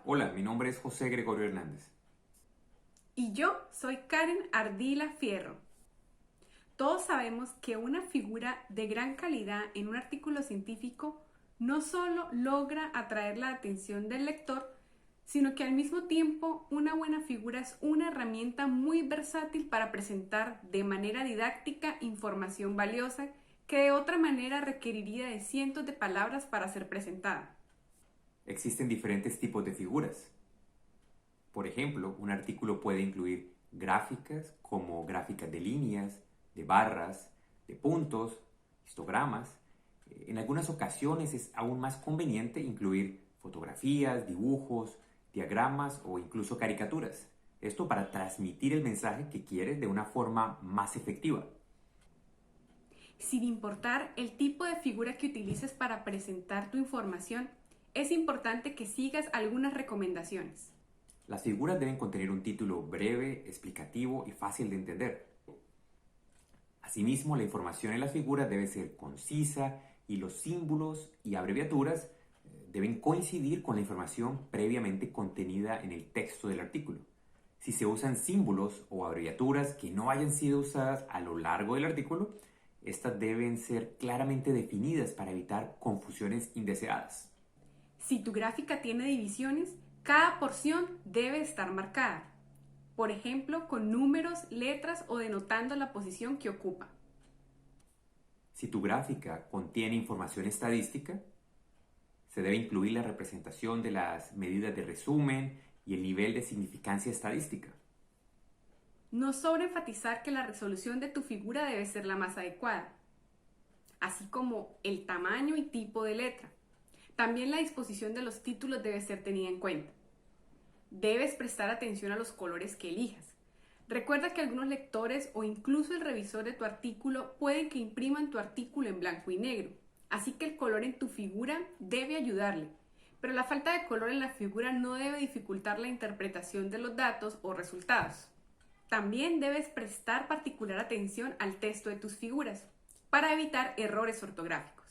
Hola, mi nombre es José Gregorio Hernández. Y yo soy Karen Ardila Fierro. Todos sabemos que una figura de gran calidad en un artículo científico no solo logra atraer la atención del lector, sino que al mismo tiempo una buena figura es una herramienta muy versátil para presentar de manera didáctica información valiosa que de otra manera requeriría de cientos de palabras para ser presentada. Existen diferentes tipos de figuras. Por ejemplo, un artículo puede incluir gráficas como gráficas de líneas, de barras, de puntos, histogramas. En algunas ocasiones es aún más conveniente incluir fotografías, dibujos, diagramas o incluso caricaturas. Esto para transmitir el mensaje que quieres de una forma más efectiva. Sin importar el tipo de figura que utilices para presentar tu información, es importante que sigas algunas recomendaciones. Las figuras deben contener un título breve, explicativo y fácil de entender. Asimismo, la información en las figuras debe ser concisa y los símbolos y abreviaturas deben coincidir con la información previamente contenida en el texto del artículo. Si se usan símbolos o abreviaturas que no hayan sido usadas a lo largo del artículo, estas deben ser claramente definidas para evitar confusiones indeseadas. Si tu gráfica tiene divisiones, cada porción debe estar marcada, por ejemplo, con números, letras o denotando la posición que ocupa. Si tu gráfica contiene información estadística, se debe incluir la representación de las medidas de resumen y el nivel de significancia estadística. No sobra enfatizar que la resolución de tu figura debe ser la más adecuada, así como el tamaño y tipo de letra. También la disposición de los títulos debe ser tenida en cuenta. Debes prestar atención a los colores que elijas. Recuerda que algunos lectores o incluso el revisor de tu artículo pueden que impriman tu artículo en blanco y negro, así que el color en tu figura debe ayudarle, pero la falta de color en la figura no debe dificultar la interpretación de los datos o resultados. También debes prestar particular atención al texto de tus figuras para evitar errores ortográficos.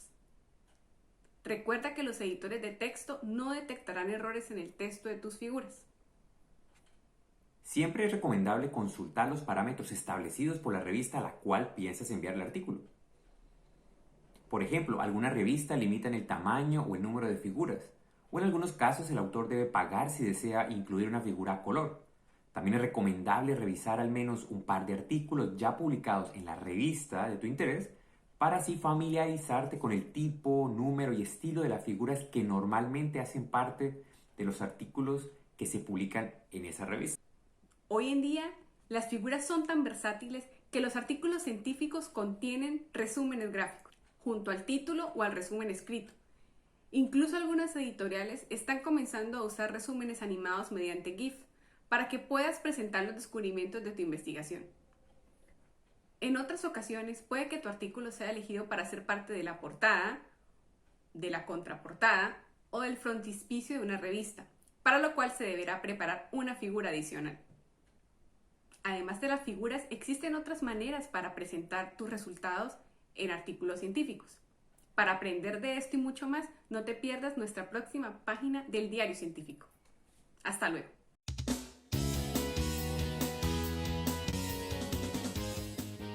Recuerda que los editores de texto no detectarán errores en el texto de tus figuras. Siempre es recomendable consultar los parámetros establecidos por la revista a la cual piensas enviar el artículo. Por ejemplo, algunas revistas limitan el tamaño o el número de figuras, o en algunos casos el autor debe pagar si desea incluir una figura a color. También es recomendable revisar al menos un par de artículos ya publicados en la revista de tu interés para así familiarizarte con el tipo, número y estilo de las figuras que normalmente hacen parte de los artículos que se publican en esa revista. Hoy en día, las figuras son tan versátiles que los artículos científicos contienen resúmenes gráficos, junto al título o al resumen escrito. Incluso algunas editoriales están comenzando a usar resúmenes animados mediante GIF para que puedas presentar los descubrimientos de tu investigación. En otras ocasiones puede que tu artículo sea elegido para ser parte de la portada, de la contraportada o del frontispicio de una revista, para lo cual se deberá preparar una figura adicional. Además de las figuras, existen otras maneras para presentar tus resultados en artículos científicos. Para aprender de esto y mucho más, no te pierdas nuestra próxima página del Diario Científico. Hasta luego.